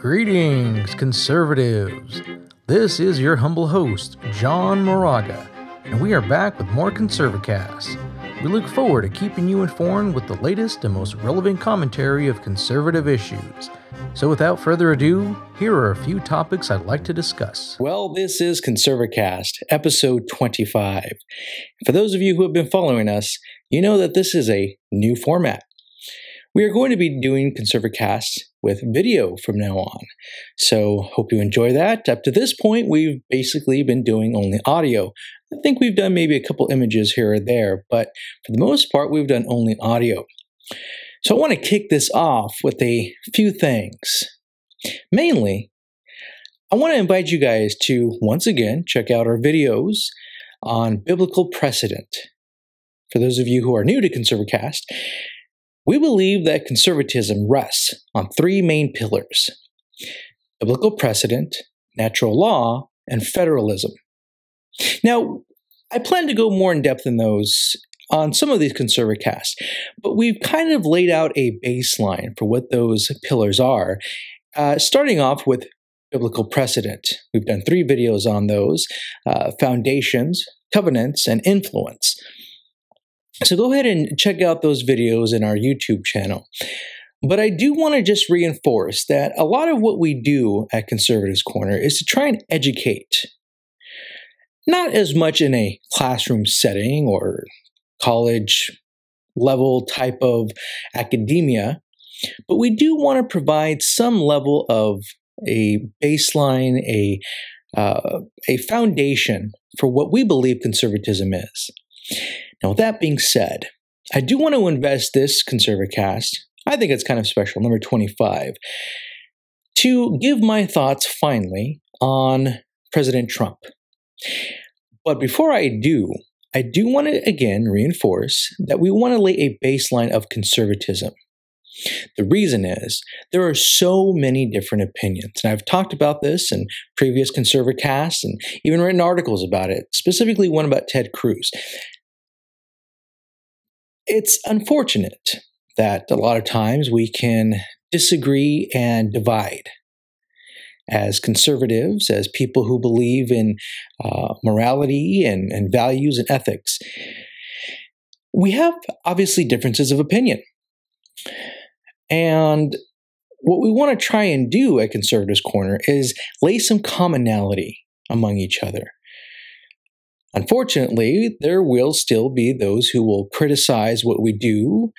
Greetings, conservatives. This is your humble host, John Moraga, and we are back with more ConservaCast. We look forward to keeping you informed with the latest and most relevant commentary of conservative issues. So without further ado, here are a few topics I'd like to discuss. Well, this is ConservaCast, episode 25. For those of you who have been following us, you know that this is a new format. We are going to be doing ConservaCast with video from now on. So hope you enjoy that. Up to this point, we've basically been doing only audio. I think we've done maybe a couple images here or there, but for the most part, we've done only audio. So I want to kick this off with a few things. Mainly, I want to invite you guys to, once again, check out our videos on biblical precedent. For those of you who are new to ConservaCast, we believe that conservatism rests on three main pillars: biblical precedent, natural law, and federalism. Now, I plan to go more in depth in those on some of these ConservaCasts, but we've kind of laid out a baseline for what those pillars are, starting off with biblical precedent. We've done 3 videos on those: foundations, covenants, and influence. So go ahead and check out those videos in our YouTube channel. But I do want to just reinforce that a lot of what we do at Conservatives Corner is to try and educate. Not as much in a classroom setting or college level type of academia, but we do want to provide some level of a baseline, a foundation for what we believe conservatism is. Now, with that being said, I do want to invest this ConservaCast, I think it's kind of special, number 25, to give my thoughts finally on President Trump. But before I do want to again reinforce that we want to lay a baseline of conservatism. The reason is there are so many different opinions, and I've talked about this in previous ConservaCasts and even written articles about it, specifically one about Ted Cruz. It's unfortunate that a lot of times we can disagree and divide. As conservatives, as people who believe in morality and values and ethics, we have obviously differences of opinion. And what we want to try and do at Conservatives Corner is lay some commonality among each other. Unfortunately, there will still be those who will criticize what we do,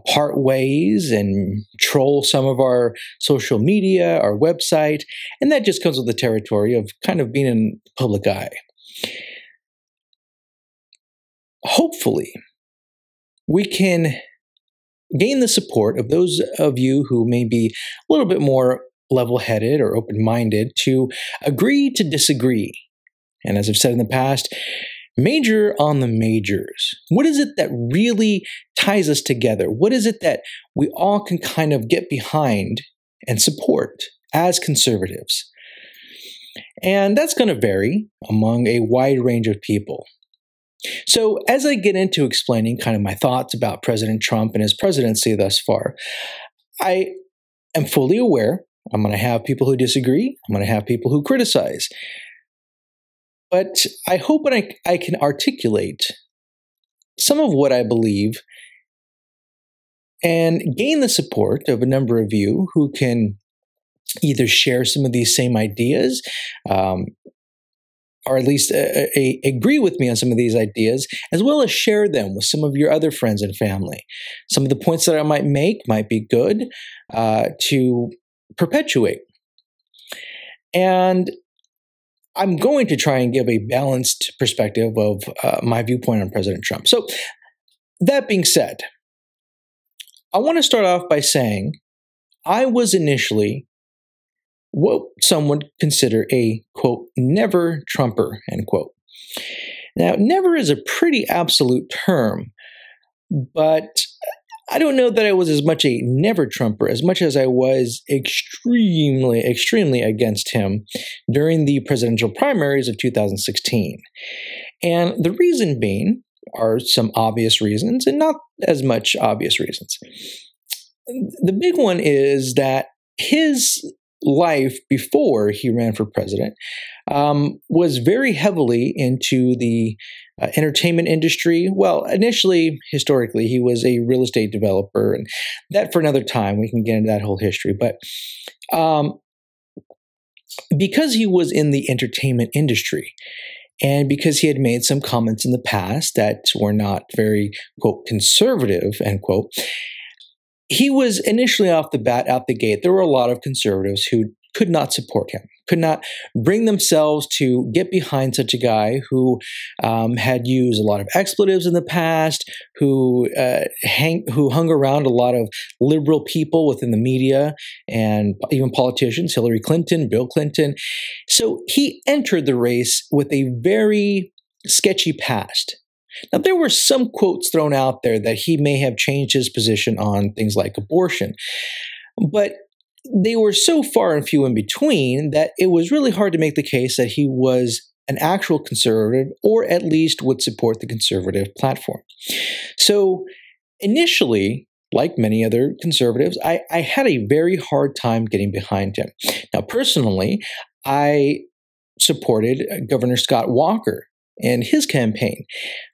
part ways, and troll some of our social media, our website, and that just comes with the territory of kind of being in the public eye. Hopefully, we can gain the support of those of you who may be a little bit more level-headed or open-minded to agree to disagree. And as I've said in the past, major on the majors. What is it that really ties us together? What is it that we all can kind of get behind and support as conservatives? And that's going to vary among a wide range of people. So as I get into explaining kind of my thoughts about President Trump and his presidency thus far, I am fully aware I'm going to have people who disagree. I'm going to have people who criticize. But I hope I can articulate some of what I believe and gain the support of a number of you who can either share some of these same ideas or at least agree with me on some of these ideas, as well as share them with some of your other friends and family. Some of the points that I might make might be good to perpetuate. And I'm going to try and give a balanced perspective of my viewpoint on President Trump. So that being said, I want to start off by saying I was initially what some would consider a, quote, never Trumper, end quote. Now, never is a pretty absolute term, but I don't know that I was as much a never Trumper as much as I was extremely against him during the presidential primaries of 2016. And the reason being are some obvious reasons and not as much obvious reasons. The big one is that his life before he ran for president was very heavily into the entertainment industry. Well, initially, historically, he was a real estate developer, and that for another time, we can get into that whole history. But because he was in the entertainment industry, and because he had made some comments in the past that were not very, quote, conservative, end quote, he was initially out the gate. There were a lot of conservatives who could not support him, could not bring themselves to get behind such a guy who had used a lot of expletives in the past, who hung around a lot of liberal people within the media and even politicians, Hillary Clinton, Bill Clinton. So he entered the race with a very sketchy past. Now, there were some quotes thrown out there that he may have changed his position on things like abortion, but they were so far and few in between that it was really hard to make the case that he was an actual conservative, or at least would support the conservative platform. So initially, like many other conservatives, I had a very hard time getting behind him. Now, personally, I supported Governor Scott Walker and his campaign.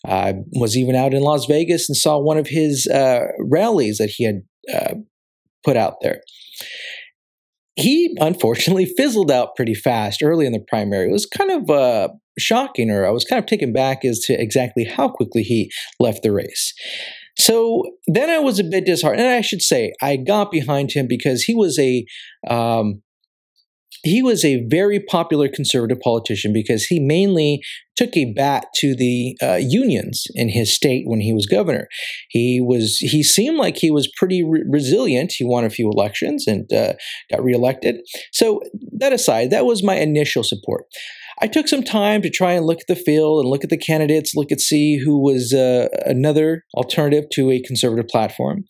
I was even out in Las Vegas and saw one of his rallies that he had put out there. He unfortunately fizzled out pretty fast early in the primary. It was kind of shocking, or I was kind of taken back as to exactly how quickly he left the race. So then I was a bit disheartened. And I should say, I got behind him because he was a very popular conservative politician, because he mainly took a bat to the unions in his state when he was governor. He seemed like he was pretty resilient. He won a few elections and got reelected. So that aside, that was my initial support. I took some time to try and look at the field and look at the candidates, see who was another alternative to a conservative platform.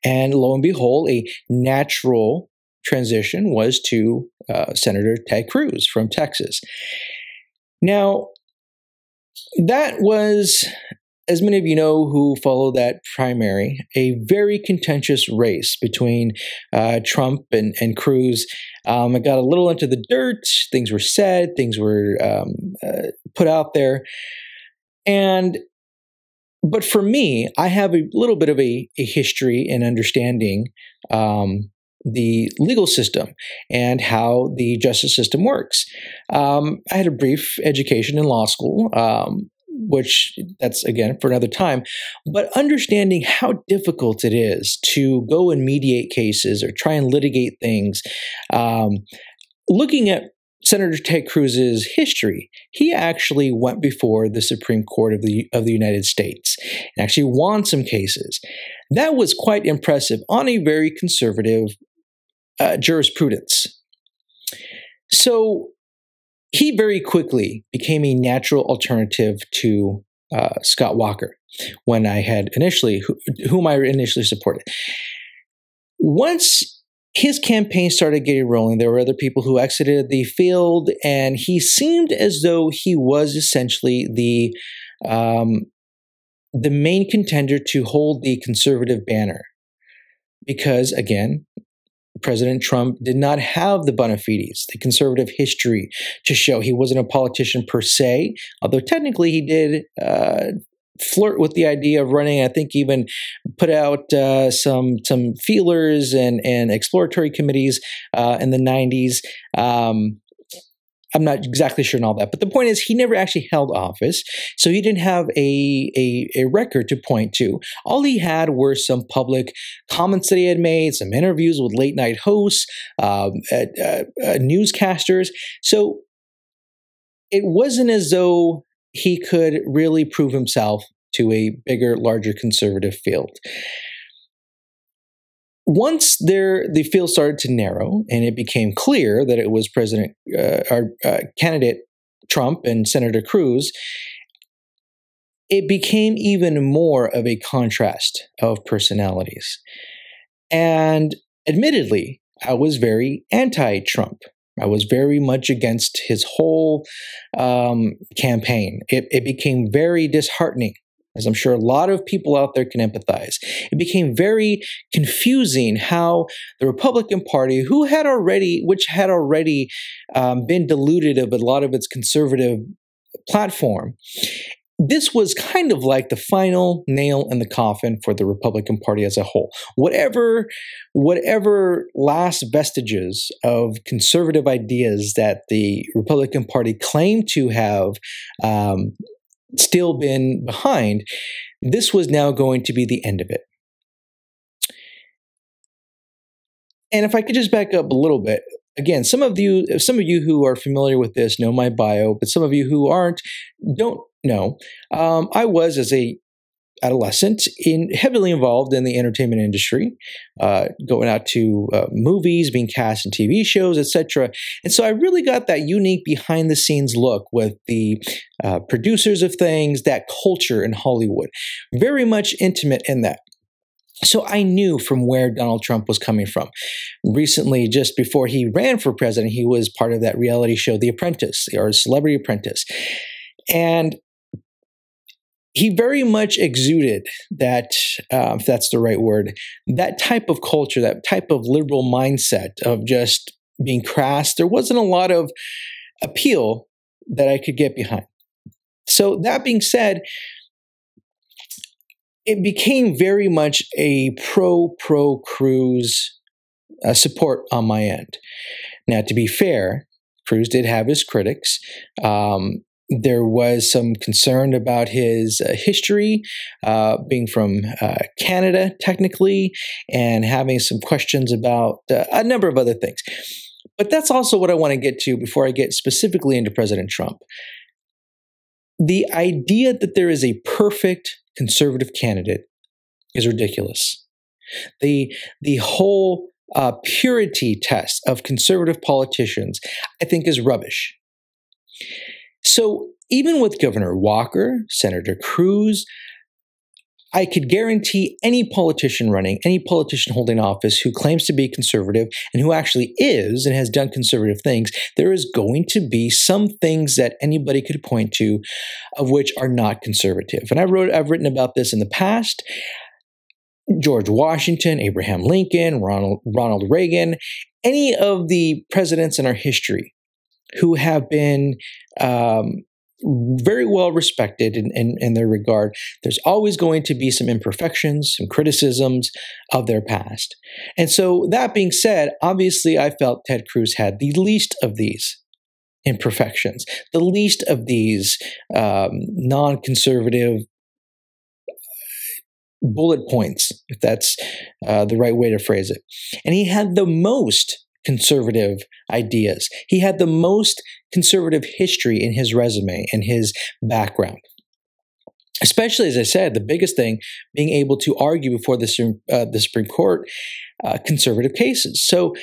And lo and behold, a natural transition was to Senator Ted Cruz from Texas. Now, that was, as many of you know who follow that primary, a very contentious race between Trump and Cruz. It got a little into the dirt. Things were said. Things were put out there. But for me, I have a little bit of a history in understanding the legal system and how the justice system works. I had a brief education in law school, which that's, again, for another time, but understanding how difficult it is to go and mediate cases or try and litigate things. Looking at Senator Ted Cruz's history, he actually went before the Supreme Court of the United States and actually won some cases. That was quite impressive on a very conservative jurisprudence. So he very quickly became a natural alternative to Scott Walker, whom I initially supported. Once his campaign started getting rolling, there were other people who exited the field, and he seemed as though he was essentially the main contender to hold the conservative banner. Because, again, President Trump did not have the bona fides, the conservative history to show. He wasn't a politician per se, although technically he did flirt with the idea of running. I think even put out some feelers and exploratory committees in the 90s. I'm not exactly sure on all that, but the point is he never actually held office, so he didn't have a record to point to. All he had were some public comments that he had made, some interviews with late night hosts, newscasters. So it wasn't as though he could really prove himself to a bigger, larger conservative field. Once the field started to narrow and it became clear that it was candidate Trump and Senator Cruz, it became even more of a contrast of personalities. And admittedly, I was very anti-Trump. I was very much against his whole campaign. It became very disheartening as I'm sure a lot of people out there can empathize. It became very confusing how the Republican Party, which had already been diluted of a lot of its conservative platform, this was kind of like the final nail in the coffin for the Republican Party as a whole. Whatever last vestiges of conservative ideas that the Republican Party claimed to have still been behind, this was now going to be the end of it. And if I could just back up a little bit, again, some of you who are familiar with this know my bio, but some of you who aren't don't know. I was, as a adolescent, heavily involved in the entertainment industry, going out to movies, being cast in TV shows, etc. And so I really got that unique behind-the-scenes look with the producers of things, that culture in Hollywood. Very much intimate in that. So I knew from where Donald Trump was coming from. Recently, just before he ran for president, he was part of that reality show, The Apprentice, or Celebrity Apprentice. And he very much exuded that, if that's the right word, that type of culture, that type of liberal mindset of just being crass. There wasn't a lot of appeal that I could get behind. So that being said, it became very much a pro-Cruz support on my end. Now, to be fair, Cruz did have his critics. There was some concern about his history, being from Canada, technically, and having some questions about a number of other things. But that's also what I want to get to before I get specifically into President Trump. The idea that there is a perfect conservative candidate is ridiculous. The whole purity test of conservative politicians, I think, is rubbish. So even with Governor Walker, Senator Cruz, I could guarantee any politician running, any politician holding office who claims to be conservative and who actually is and has done conservative things, there is going to be some things that anybody could point to of which are not conservative. And I've written about this in the past. George Washington, Abraham Lincoln, Ronald Reagan, any of the presidents in our history who have been very well respected in their regard, there's always going to be some imperfections, some criticisms of their past. And so that being said, obviously I felt Ted Cruz had the least of these imperfections, the least of these non-conservative bullet points, if that's the right way to phrase it. And he had the most conservative ideas. He had the most conservative history in his resume and his background. Especially, as I said, the biggest thing being able to argue before the Supreme Court conservative cases. So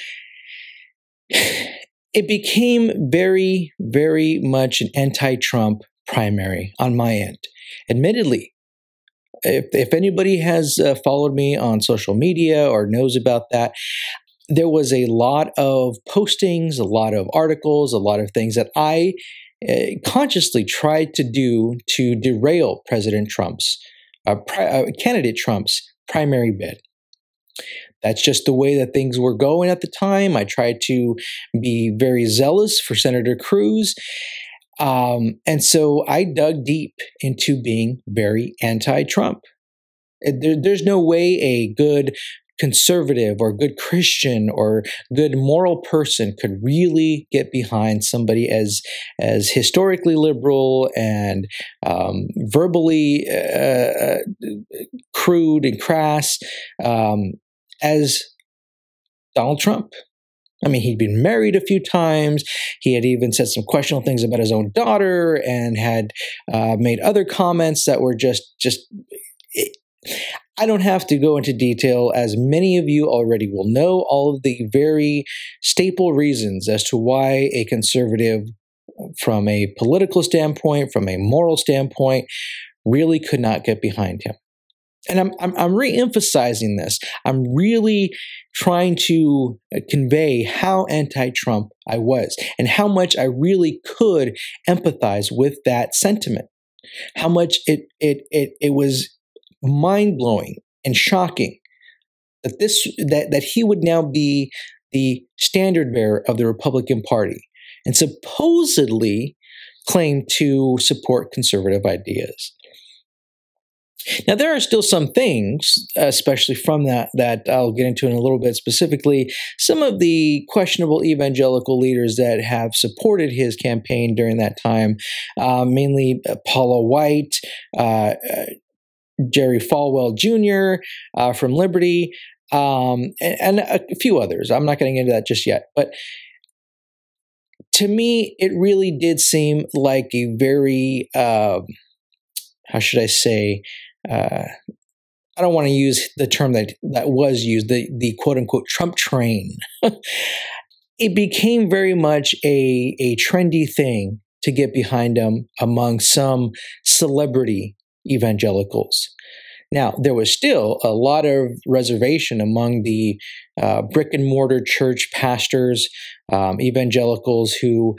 it became very, very much an anti-Trump primary on my end. Admittedly, if anybody has followed me on social media or knows about that, there was a lot of postings, a lot of articles, a lot of things that I consciously tried to do to derail President Trump's, candidate Trump's primary bid. That's just the way that things were going at the time. I tried to be very zealous for Senator Cruz. And so I dug deep into being very anti-Trump. There's no way a good conservative or good Christian or good moral person could really get behind somebody as historically liberal and verbally crude and crass as Donald Trump. I mean, he'd been married a few times. He had even said some questionable things about his own daughter and had made other comments that were just I don't have to go into detail, as many of you already will know all of the very staple reasons as to why a conservative, from a political standpoint, from a moral standpoint, really could not get behind him. And I'm re-emphasizing this. I'm really trying to convey how anti-Trump I was and how much I really could empathize with that sentiment. how much it was mind-blowing and shocking that he would now be the standard bearer of the Republican Party and supposedly claim to support conservative ideas. Now, there are still some things, especially from that I'll get into in a little bit specifically. Some of the questionable evangelical leaders that have supported his campaign during that time, mainly Paula White, Jerry Falwell Jr. From Liberty, and a few others. I'm not getting into that just yet. But to me, it really did seem like a very, how should I say, I don't want to use the term that was used, the quote-unquote Trump train. It became very much a trendy thing to get behind him among some celebrity evangelicals. Now, there was still a lot of reservation among the brick-and-mortar church pastors, evangelicals who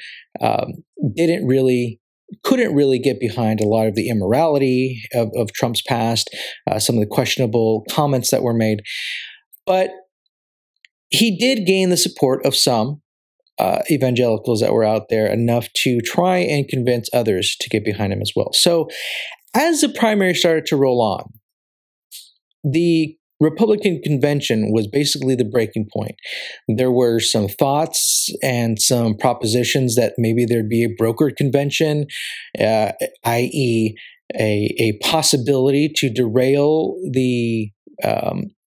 couldn't really get behind a lot of the immorality of Trump's past, some of the questionable comments that were made. But he did gain the support of some evangelicals that were out there enough to try and convince others to get behind him as well. So as the primary started to roll on, the Republican convention was basically the breaking point. There were some thoughts and some propositions that maybe there'd be a brokered convention, i.e., a possibility to derail the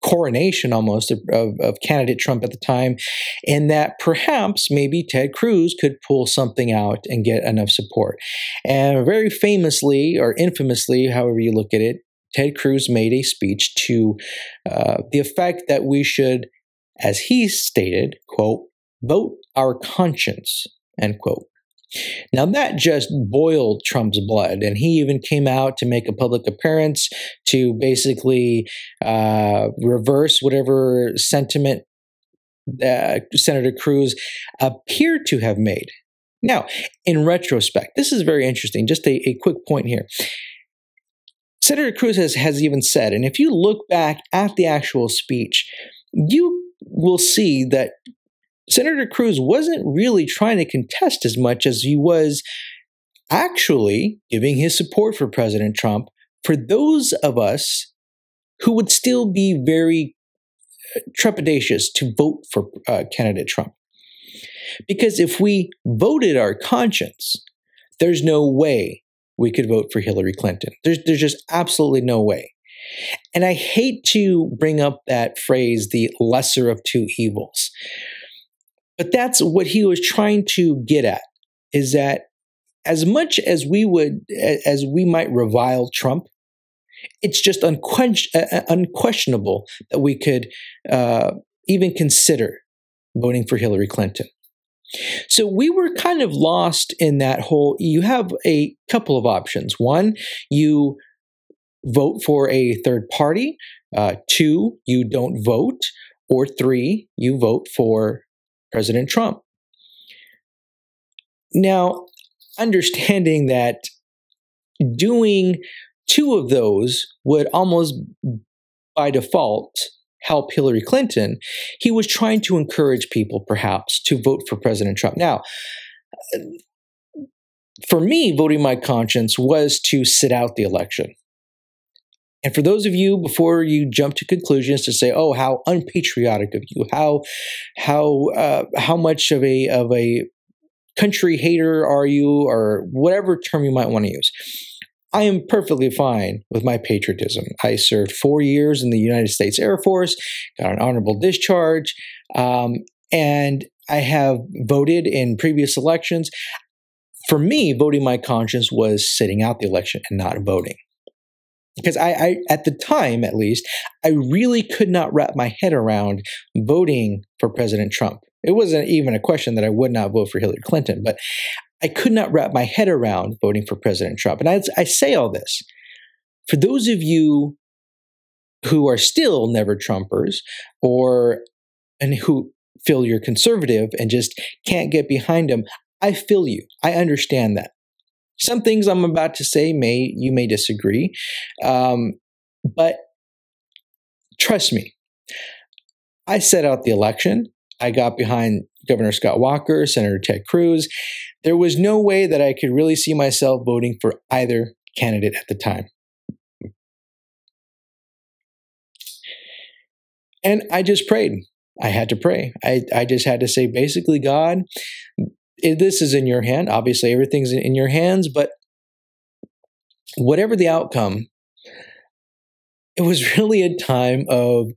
coronation almost of candidate Trump at the time, and that perhaps maybe Ted Cruz could pull something out and get enough support. And very famously, or infamously, however you look at it, Ted Cruz made a speech to the effect that we should, as he stated, quote, vote our conscience, end quote. Now that just boiled Trump's blood, and he even came out to make a public appearance to basically reverse whatever sentiment Senator Cruz appeared to have made. Now, in retrospect, this is very interesting. Just a quick point here. Senator Cruz has even said, and if you look back at the actual speech, you will see that Senator Cruz wasn't really trying to contest as much as he was actually giving his support for President Trump for those of us who would still be very trepidatious to vote for candidate Trump. Because if we voted our conscience, there's no way we could vote for Hillary Clinton. There's just absolutely no way. And I hate to bring up that phrase, the lesser of two evils. But that's what he was trying to get at, is that as much as we might revile Trump, it's just unquestionable that we could even consider voting for Hillary Clinton. So we were kind of lost in that whole, you have a couple of options. One, you vote for a third party. Two, you don't vote. Or three, you vote for President Trump. Now, understanding that doing two of those would almost by default help Hillary Clinton, he was trying to encourage people perhaps to vote for President Trump. Now, for me, voting my conscience was to sit out the election. And for those of you, before you jump to conclusions to say, "Oh, how unpatriotic of you! How much of a country hater are you?" or whatever term you might want to use, I am perfectly fine with my patriotism. I served 4 years in the United States Air Force, got an honorable discharge, and I have voted in previous elections. For me, voting my conscience was sitting out the election and not voting. Because I, at the time, at least, I really could not wrap my head around voting for President Trump. It wasn't even a question that I would not vote for Hillary Clinton, but I could not wrap my head around voting for President Trump. And I say all this for those of you who are still never Trumpers and who feel you're conservative and just can't get behind them. I feel you. I understand that. Some things I'm about to say you may disagree, but trust me, I set out the election. I got behind Governor Scott Walker, Senator Ted Cruz. There was no way that I could really see myself voting for either candidate at the time. And I just prayed. I had to pray. I just had to say, basically, God, this is in your hand. Obviously, everything's in your hands, but whatever the outcome, it was really a time of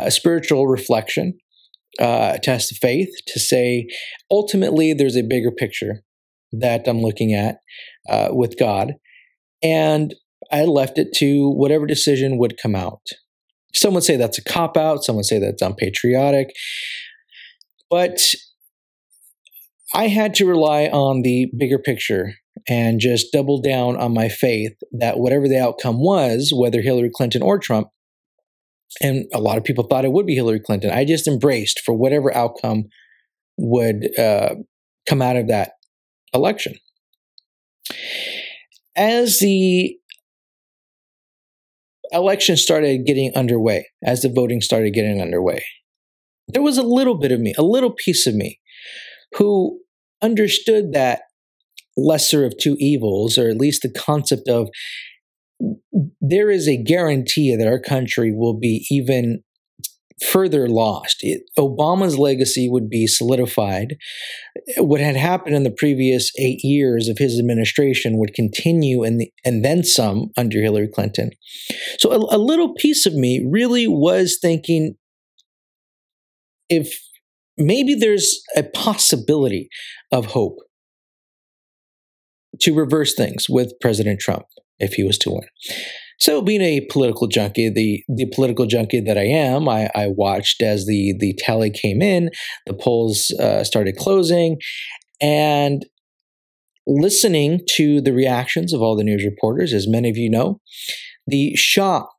spiritual reflection, test of faith, to say, ultimately, there's a bigger picture that I'm looking at with God. And I left it to whatever decision would come out. Some would say that's a cop-out. Some would say that's unpatriotic. But I had to rely on the bigger picture and just double down on my faith that whatever the outcome was, whether Hillary Clinton or Trump, and a lot of people thought it would be Hillary Clinton, I just embraced for whatever outcome would come out of that election. As the election started getting underway, as the voting started getting underway, there was a little bit of me, a little piece of me, who understood that lesser of two evils, or at least the concept of there is a guarantee that our country will be even further lost. Obama's legacy would be solidified. What had happened in the previous 8 years of his administration would continue and then some under Hillary Clinton. So a little piece of me really was thinking, if maybe there's a possibility of hope to reverse things with President Trump if he was to win. So being a political junkie, the political junkie that I am, I watched as the tally came in, the polls started closing, and listening to the reactions of all the news reporters. As many of you know, the shock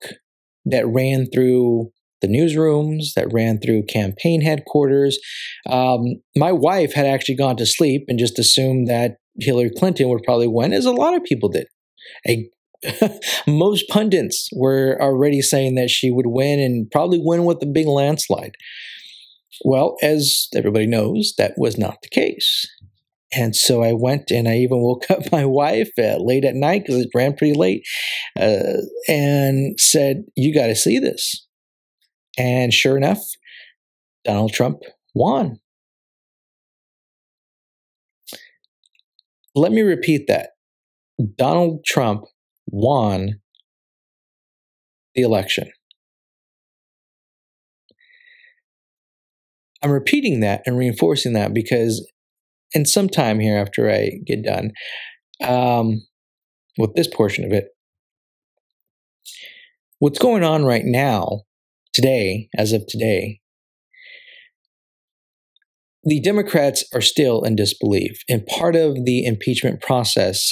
that ran through the newsrooms, that ran through campaign headquarters. My wife had actually gone to sleep and just assumed that Hillary Clinton would probably win, as a lot of people did. Most pundits were already saying that she would win, and probably win with a big landslide. Well, as everybody knows, that was not the case. And so I went and I even woke up my wife late at night, because it ran pretty late, and said, "You got to see this." And sure enough, Donald Trump won. Let me repeat that. Donald Trump won the election. I'm repeating that and reinforcing that because in some time here after I get done with this portion of it, what's going on right now, today, as of today, the Democrats are still in disbelief. And part of the impeachment process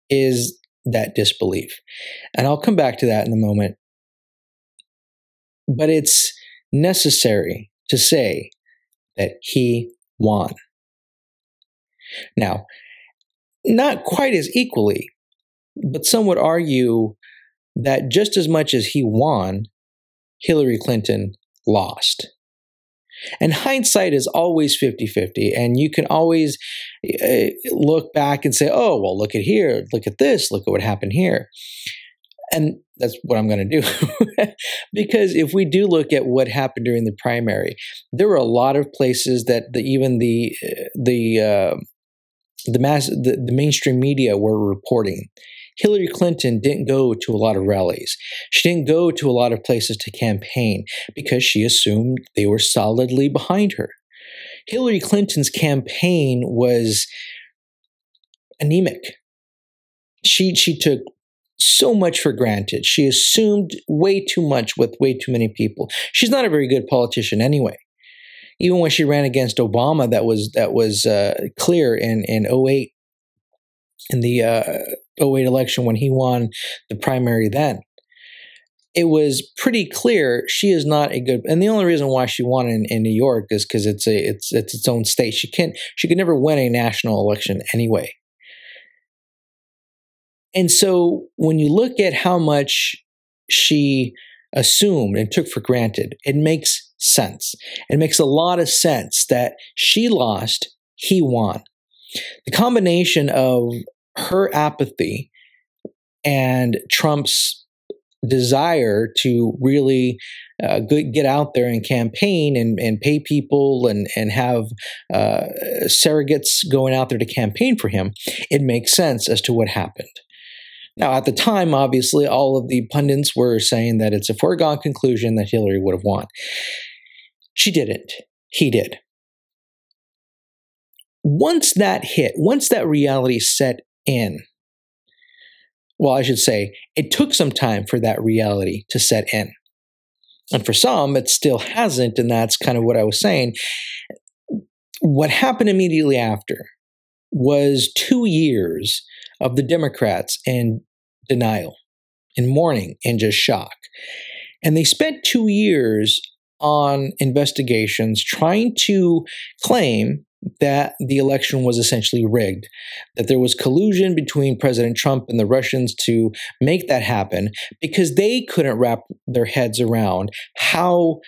is that disbelief. And I'll come back to that in a moment. But it's necessary to say that he won. Now, not quite as equally, but some would argue that just as much as he won, Hillary Clinton lost. And hindsight is always 50-50, and you can always look back and say, oh, well, look at here, look at this, look at what happened here. And that's what I'm going to do. Because if we do look at what happened during the primary, there were a lot of places that even the mainstream media were reporting. Hillary Clinton didn't go to a lot of rallies. She didn't go to a lot of places to campaign because she assumed they were solidly behind her. Hillary Clinton's campaign was anemic. She took so much for granted. She assumed way too much with way too many people. She's not a very good politician anyway. Even when she ran against Obama, that was clear in 2008. In the 2008 election when he won the primary then. It was pretty clear she is not a good, and the only reason why she won in New York is because it's its own state. She could never win a national election anyway. And so when you look at how much she assumed and took for granted, it makes sense. It makes a lot of sense that she lost, he won. The combination of her apathy and Trump's desire to really get out there and campaign and pay people and have surrogates going out there to campaign for him, it makes sense as to what happened. Now, at the time, obviously, all of the pundits were saying that it's a foregone conclusion that Hillary would have won. She didn't. He did. Once that hit, once that reality set in, well, I should say, it took some time for that reality to set in. And for some, it still hasn't, and that's kind of what I was saying. What happened immediately after was 2 years of the Democrats in denial, in mourning, and just shock. And they spent 2 years on investigations trying to claim that the election was essentially rigged, that there was collusion between President Trump and the Russians to make that happen, because they couldn't wrap their heads around how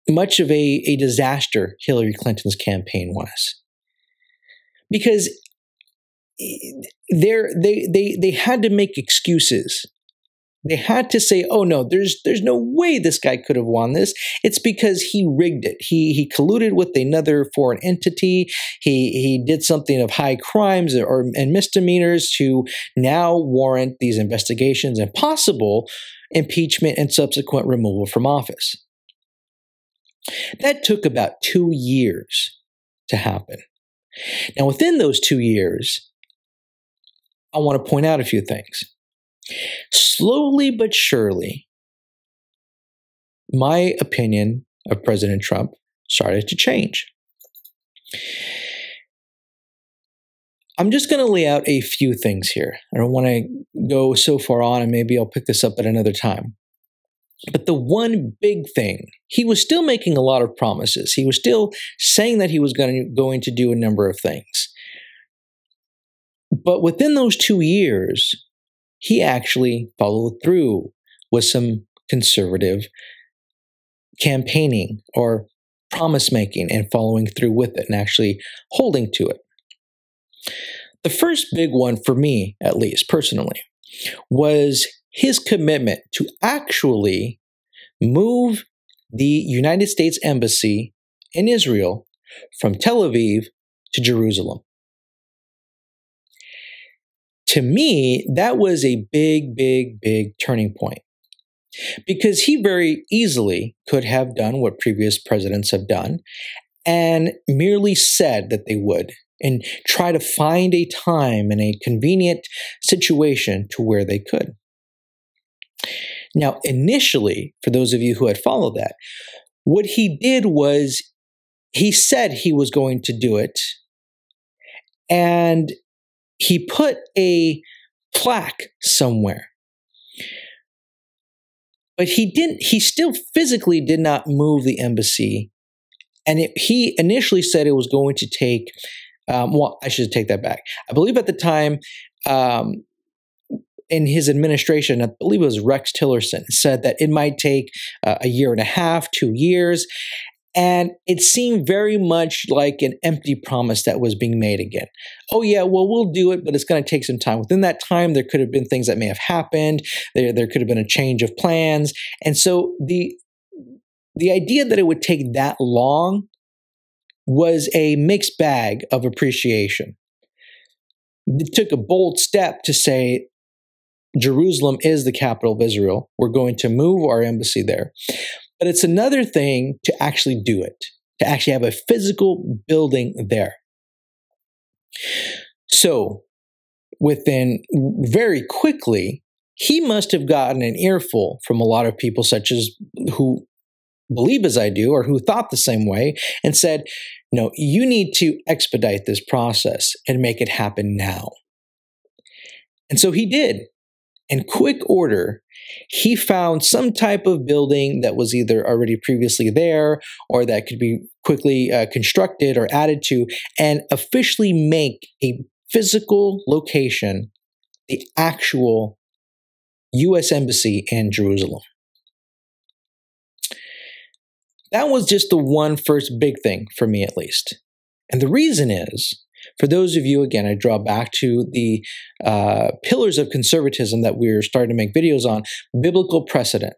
much of a disaster Hillary Clinton's campaign was. Because they had to make excuses. They had to say, oh no, there's no way this guy could have won this. It's because he rigged it. He colluded with another foreign entity. He did something of high crimes and misdemeanors to now warrant these investigations and possible impeachment and subsequent removal from office. That took about 2 years to happen. Now, within those 2 years, I want to point out a few things. Slowly but surely, my opinion of President Trump started to change. I'm just going to lay out a few things here. I don't want to go so far on, and maybe I'll pick this up at another time. But the one big thing, he was still making a lot of promises. He was still saying that he was going to do a number of things. But within those 2 years, he actually followed through with some conservative campaigning or promise making and following through with it and actually holding to it. The first big one for me, at least personally, was his commitment to actually move the United States Embassy in Israel from Tel Aviv to Jerusalem. To me, that was a big, big, big turning point, because he very easily could have done what previous presidents have done and merely said that they would and try to find a time and a convenient situation to where they could. Now, initially, for those of you who had followed that, what he did was he said he was going to do it, and he put a plaque somewhere. But he still physically did not move the embassy. And he initially said it was going to take, well, I should take that back. I believe at the time, in his administration, I believe it was Rex Tillerson, said that it might take a year and a half, 2 years. And it seemed very much like an empty promise that was being made again. Oh yeah, well, we'll do it, but it's going to take some time. Within that time, there could have been things that may have happened. There could have been a change of plans. And so the idea that it would take that long was a mixed bag of appreciation. It took a bold step to say, Jerusalem is the capital of Israel. We're going to move our embassy there. But it's another thing to actually do it, to actually have a physical building there. So, within very quickly, he must have gotten an earful from a lot of people, such as who believe as I do or who thought the same way, and said, no, you need to expedite this process and make it happen now. And so he did. In quick order, he found some type of building that was either already previously there or that could be quickly constructed or added to, and officially make a physical location the actual U.S. Embassy in Jerusalem. That was just the one first big thing for me, at least. And the reason is, for those of you, again, I draw back to the pillars of conservatism that we're starting to make videos on, biblical precedent.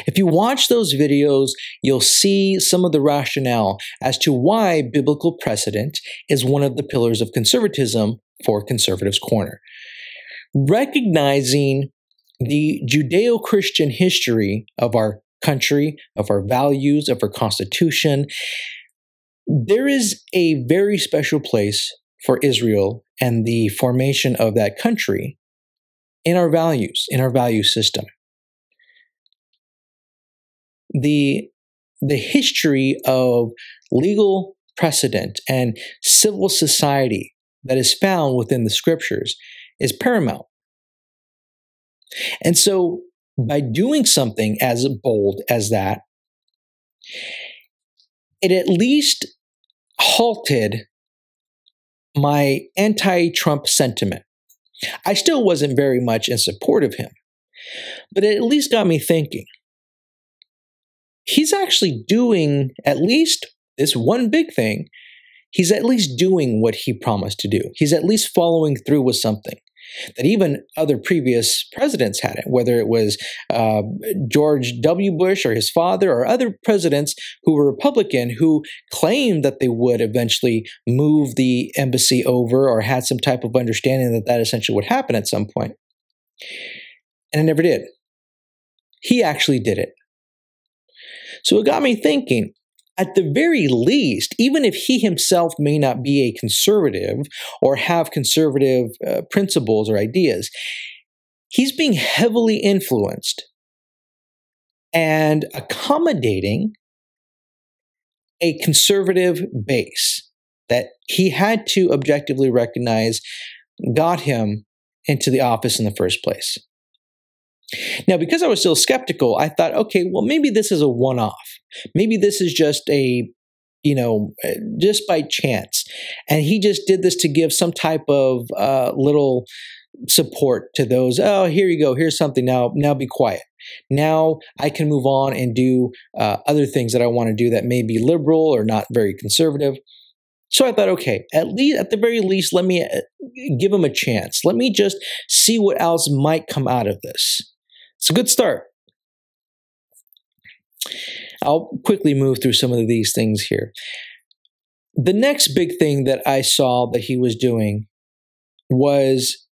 If you watch those videos, you'll see some of the rationale as to why biblical precedent is one of the pillars of conservatism for Conservatives Corner. Recognizing the Judeo-Christian history of our country, of our values, of our Constitution, there is a very special place for Israel and the formation of that country in our values, in our value system. The history of legal precedent and civil society that is found within the scriptures is paramount. And so, by doing something as bold as that, it at least halted my anti-Trump sentiment. I still wasn't very much in support of him, but it at least got me thinking. He's actually doing at least this one big thing. He's at least doing what he promised to do. He's at least following through with something that even other previous presidents hadn't, whether it was George W. Bush or his father or other presidents who were Republican who claimed that they would eventually move the embassy over or had some type of understanding that that essentially would happen at some point. And it never did. He actually did it. So it got me thinking, at the very least, even if he himself may not be a conservative or have conservative principles or ideas, he's being heavily influenced and accommodating a conservative base that he had to objectively recognize got him into the office in the first place. Now, because I was still skeptical, I thought, okay, well, maybe this is a one-off. Maybe this is just just by chance. And he just did this to give some type of little support to those. Oh, here you go. Here's something. Now be quiet. Now I can move on and do other things that I want to do that may be liberal or not very conservative. So I thought, okay, at the very least, let me give him a chance. Let me just see what else might come out of this. It's a good start. I'll quickly move through some of these things here. The next big thing that I saw that he was doing was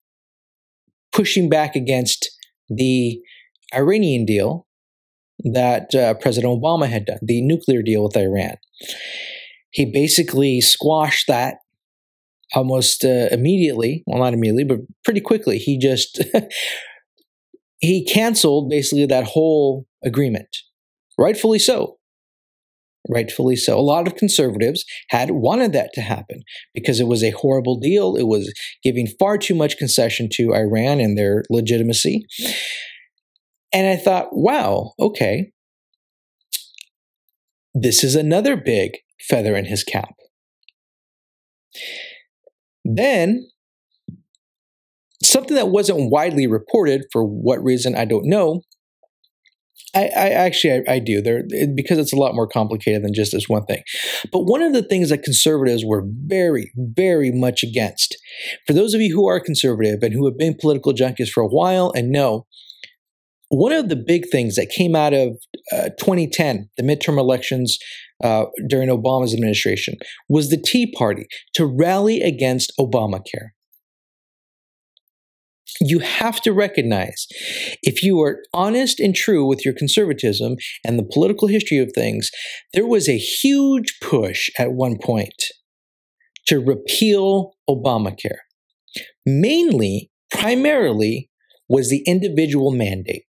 pushing back against the Iranian deal that President Obama had done, the nuclear deal with Iran. He basically squashed that almost immediately. Well, not immediately, but pretty quickly. He just he canceled basically that whole agreement. Rightfully so. Rightfully so. A lot of conservatives had wanted that to happen because it was a horrible deal. It was giving far too much concession to Iran and their legitimacy. And I thought, wow, okay, this is another big feather in his cap. Then, something that wasn't widely reported, for what reason, I don't know. I do, because it's a lot more complicated than just this one thing. But one of the things that conservatives were very, very much against, for those of you who are conservative and who have been political junkies for a while and know, one of the big things that came out of 2010, the midterm elections during Obama's administration, was the Tea Party to rally against Obamacare. You have to recognize, if you are honest and true with your conservatism and the political history of things, there was a huge push at one point to repeal Obamacare. Primarily, was the individual mandate.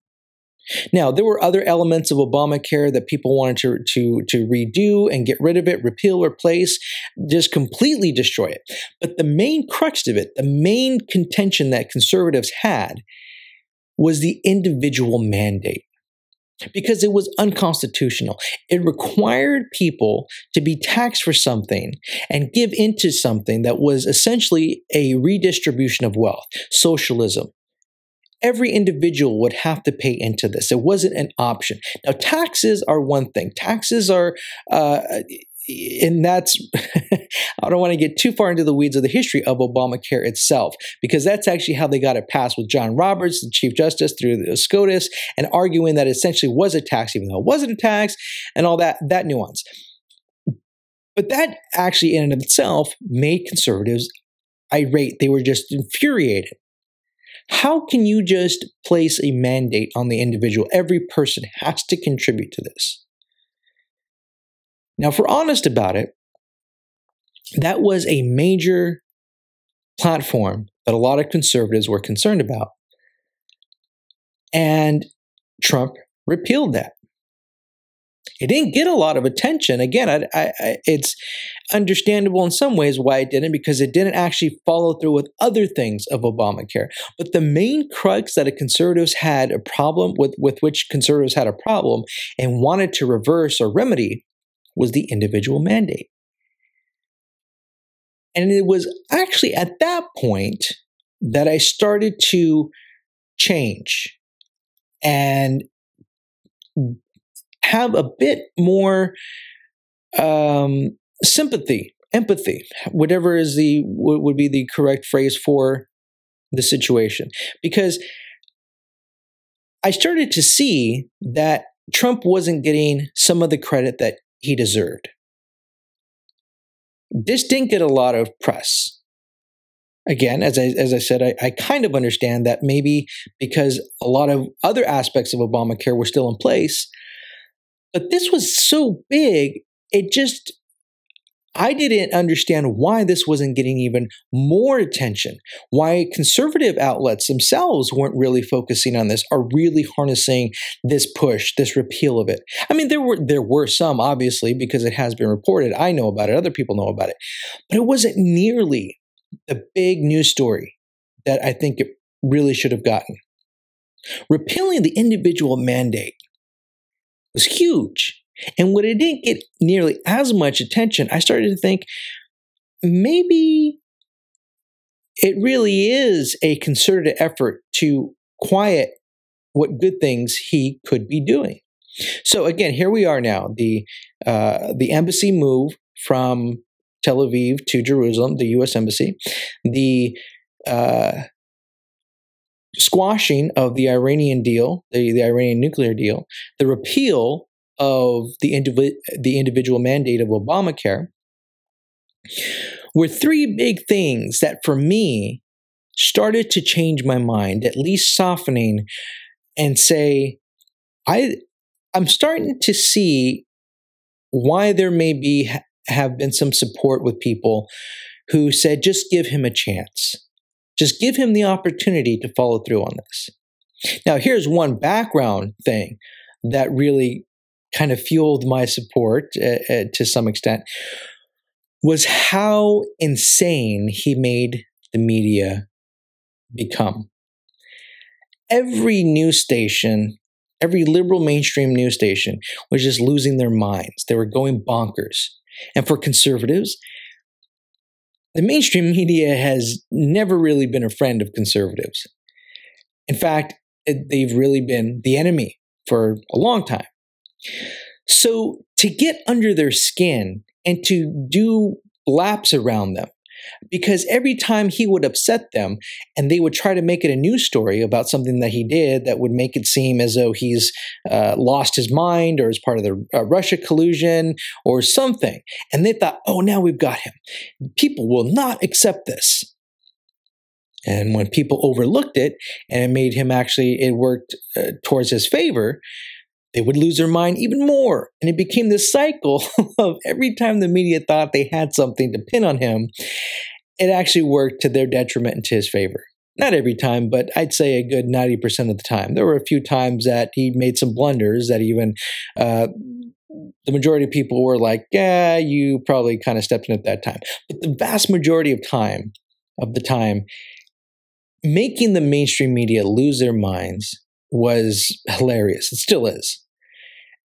Now, there were other elements of Obamacare that people wanted to redo and get rid of it, repeal, replace, just completely destroy it. But the main crux of it, the main contention that conservatives had, was the individual mandate. because it was unconstitutional. It required people to be taxed for something and give into something that was essentially a redistribution of wealth, socialism. Every individual would have to pay into this. It wasn't an option. Now, taxes are one thing. Taxes are, and that's, I don't want to get too far into the weeds of the history of Obamacare itself, because that's actually how they got it passed with John Roberts, the Chief Justice, through the SCOTUS, and arguing that it essentially was a tax, even though it wasn't a tax, and all that nuance. But that actually in and of itself made conservatives irate. They were just infuriated. How can you just place a mandate on the individual? Every person has to contribute to this. Now, if we're honest about it, that was a major platform that a lot of conservatives were concerned about. And Trump repealed that. It didn't get a lot of attention. Again, it's understandable in some ways why it didn't, because it didn't actually follow through with other things of Obamacare. But the main crux that conservatives had a problem with which conservatives had a problem and wanted to reverse or remedy, was the individual mandate. And it was actually at that point that I started to change and have a bit more sympathy, empathy, whatever is would be the correct phrase for the situation. Because I started to see that Trump wasn't getting some of the credit that he deserved. This didn't get a lot of press. Again, as I said, I kind of understand that maybe because a lot of other aspects of Obamacare were still in place. But this was so big, I didn't understand why this wasn't getting even more attention, why conservative outlets themselves weren't really focusing on this or really harnessing this push, this repeal of it. I mean, there were some, obviously, because it has been reported. I know about it. Other people know about it. But it wasn't nearly the big news story that I think it really should have gotten. Repealing the individual mandate was huge. And when it didn't get nearly as much attention, I started to think maybe it really is a concerted effort to quiet what good things he could be doing. So again, here we are now. The embassy move from Tel Aviv to Jerusalem, the U.S. embassy, the squashing of the Iranian deal, the Iranian nuclear deal, the repeal of the individual mandate of Obamacare, were three big things that for me started to change my mind, at least softening and say, I'm starting to see why there may have been some support with people who said, just give him a chance. Just give him the opportunity to follow through on this. Now, here's one background thing that really kind of fueled my support to some extent, was how insane he made the media become. Every news station, every liberal mainstream news station was just losing their minds. They were going bonkers. And for conservatives, the mainstream media has never really been a friend of conservatives. In fact, they've really been the enemy for a long time. So to get under their skin and to do laps around them, because every time he would upset them and they would try to make it a news story about something that he did that would make it seem as though he's lost his mind or is part of the Russia collusion or something. And they thought, oh, now we've got him. People will not accept this. And when people overlooked it and it made him it worked towards his favor, they would lose their mind even more. And it became this cycle of every time the media thought they had something to pin on him, it actually worked to their detriment and to his favor. Not every time, but I'd say a good 90% of the time. There were a few times that he made some blunders that even the majority of people were like, yeah, you probably kind of stepped in at that time. But the vast majority of the time, making the mainstream media lose their minds was hilarious. It still is.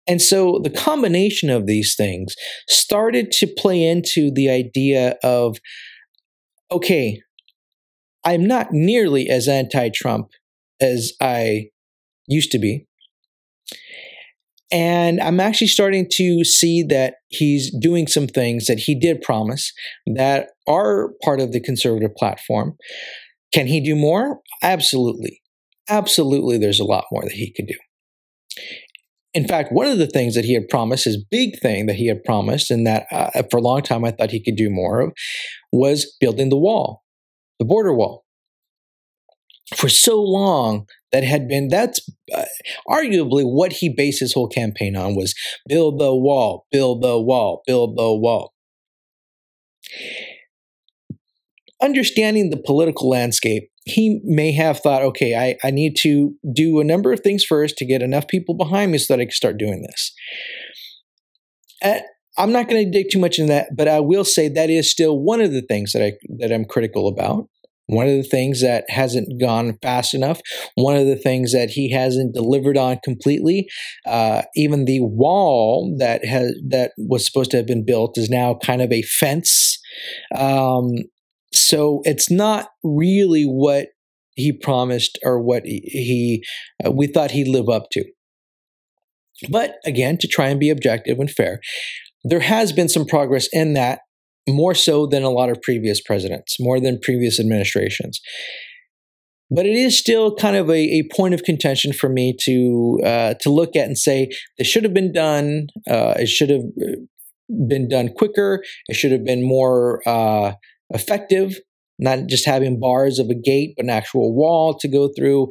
And so the combination of these things started to play into the idea of, okay, I'm not nearly as anti-Trump as I used to be. And I'm actually starting to see that he's doing some things that he did promise that are part of the conservative platform. Can he do more? Absolutely. Absolutely, there's a lot more that he could do. In fact, one of the things that he had promised, his big thing that he had promised, and that for a long time I thought he could do more of, was building the wall, the border wall. For so long, that's arguably what he based his whole campaign on, was build the wall, build the wall, build the wall. Understanding the political landscape, he may have thought, okay, I need to do a number of things first to get enough people behind me so that I can start doing this. I'm not going to dig too much into that, but I will say that is still one of the things that I'm critical about. One of the things that hasn't gone fast enough. One of the things that he hasn't delivered on completely. Even the wall that was supposed to have been built is now kind of a fence. So it's not really what he promised or what we thought he'd live up to. But again, to try and be objective and fair, there has been some progress in that, more so than a lot of previous presidents, more than previous administrations. But it is still kind of a point of contention for me to look at and say, this should have been done. It should have been done quicker. It should have been more effective, not just having bars of a gate, but an actual wall to go through,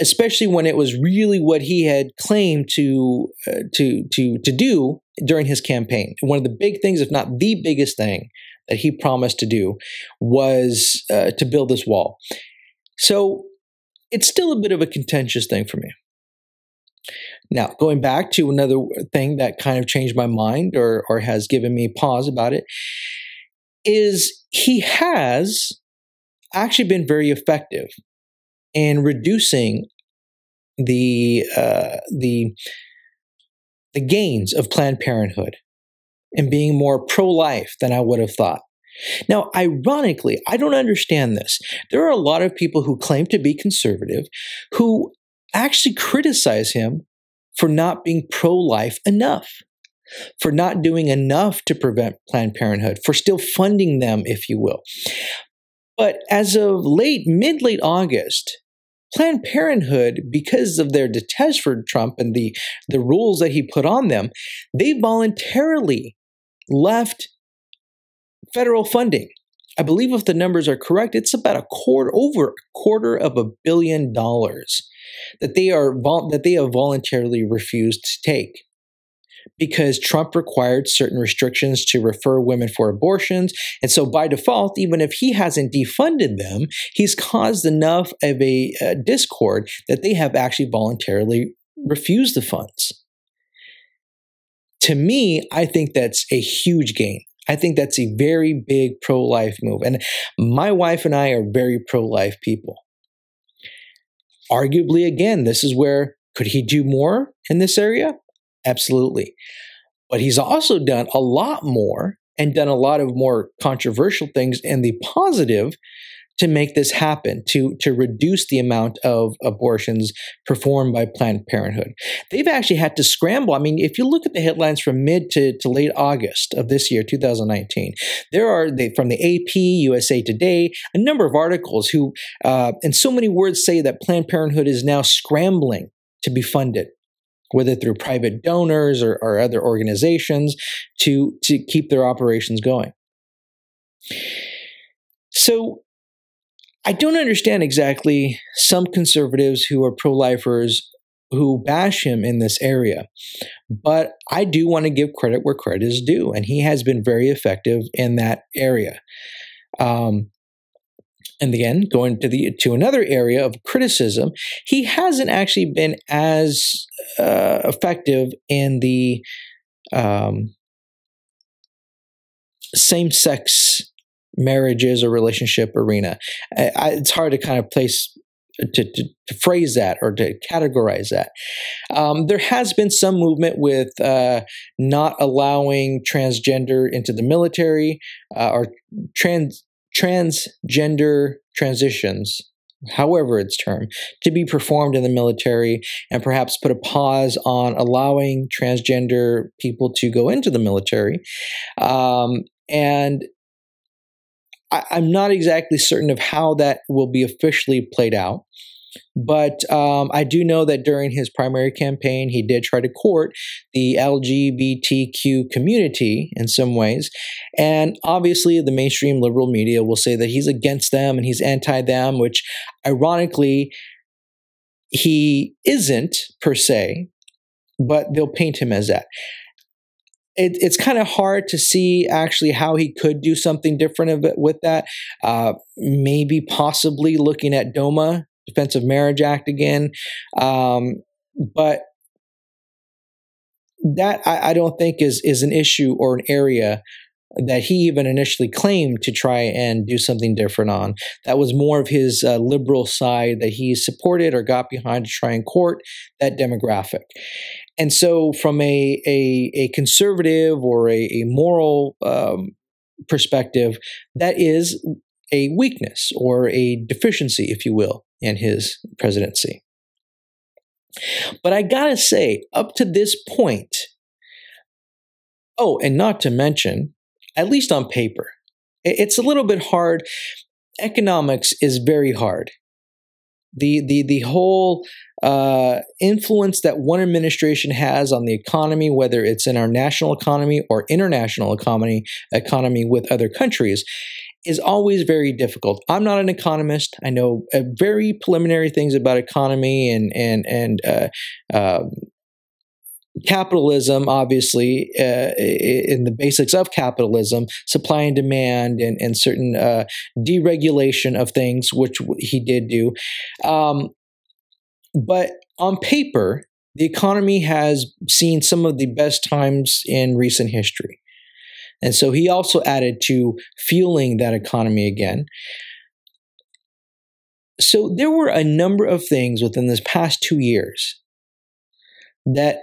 especially when it was really what he had claimed to do during his campaign. One of the big things, if not the biggest thing that he promised to do, was to build this wall. So it's still a bit of a contentious thing for me. Now, going back to another thing that kind of changed my mind or has given me pause about it, is he has actually been very effective in reducing the gains of Planned Parenthood and being more pro-life than I would have thought. Now, ironically, I don't understand this. There are a lot of people who claim to be conservative who actually criticize him for not being pro-life enough, for not doing enough to prevent Planned Parenthood, for still funding them, if you will. But as of mid-late August, Planned Parenthood, because of their detest for Trump and the rules that he put on them, they voluntarily left federal funding. I believe if the numbers are correct, it's about over a quarter of $1 billion that they have voluntarily refused to take, because Trump required certain restrictions to refer women for abortions. And so by default, even if he hasn't defunded them, he's caused enough of a discord that they have actually voluntarily refused the funds. To me, I think that's a huge gain. I think that's a very big pro-life move. And my wife and I are very pro-life people. Arguably, again, this is where, could he do more in this area? Absolutely. But he's also done a lot more and done a lot of more controversial things in the positive to make this happen, to reduce the amount of abortions performed by Planned Parenthood. They've actually had to scramble. I mean, if you look at the headlines from mid to late August of this year, 2019, there are, from the AP, USA Today, a number of articles who, in so many words, say that Planned Parenthood is now scrambling to be funded, whether through private donors or other organizations, to keep their operations going. So I don't understand exactly some conservatives who are pro-lifers who bash him in this area, but I do want to give credit where credit is due, and he has been very effective in that area. And again, going to another area of criticism, he hasn't actually been as effective in the same-sex marriages or relationship arena. It's hard to kind of place to phrase that or to categorize that. There has been some movement with not allowing transgender into the military or transgender transitions, however it's termed, to be performed in the military, and perhaps put a pause on allowing transgender people to go into the military. And I'm not exactly certain of how that will be officially played out. But I do know that during his primary campaign, he did try to court the LGBTQ community in some ways. And obviously, the mainstream liberal media will say that he's against them and he's anti-them, which ironically, he isn't per se, but they'll paint him as that. It's kind of hard to see actually how he could do something different with that. Maybe possibly looking at DOMA, Defense of Marriage Act again. But that I don't think is an issue or an area that he even initially claimed to try and do something different on. That was more of his liberal side that he supported or got behind to try and court that demographic. And so from a conservative or a moral perspective, that is a weakness or a deficiency, if you will, in his presidency. But I gotta say, up to this point, and not to mention, at least on paper, it's a little bit hard. Economics is very hard. The whole influence that one administration has on the economy, whether it's in our national economy or international economy with other countries, is always very difficult. I'm not an economist. I know very preliminary things about economy and capitalism, obviously, in the basics of capitalism, supply and demand, and certain deregulation of things, which he did do. But on paper, the economy has seen some of the best times in recent history. And so he also added to fueling that economy again. So there were a number of things within this past 2 years that,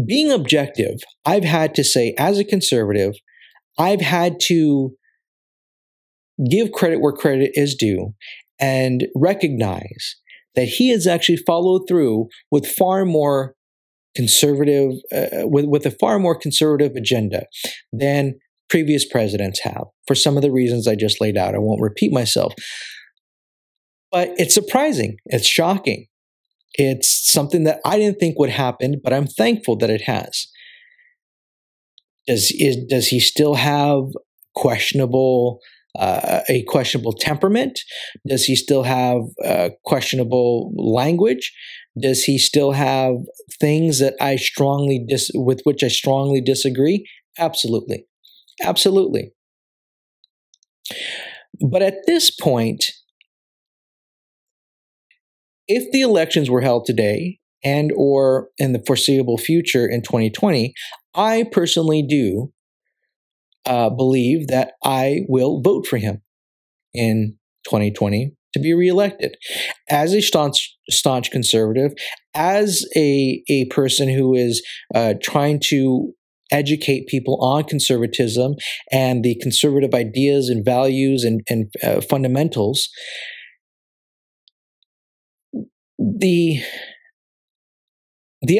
being objective, I've had to say, as a conservative, I've had to give credit where credit is due and recognize that he has actually followed through with far more conservative, with a far more conservative agenda than previous presidents have, for some of the reasons I just laid out. I won't repeat myself. But it's surprising. It's shocking. It's something that I didn't think would happen, but I'm thankful that it has. Does he still have a questionable temperament? Does he still have questionable language? Does he still have things that with which I strongly disagree? Absolutely. Absolutely. But at this point, if the elections were held today and or in the foreseeable future in 2020, I personally do believe that I will vote for him in 2020 to be reelected. As a staunch conservative, as a person who is trying to educate people on conservatism and the conservative ideas and values and fundamentals, the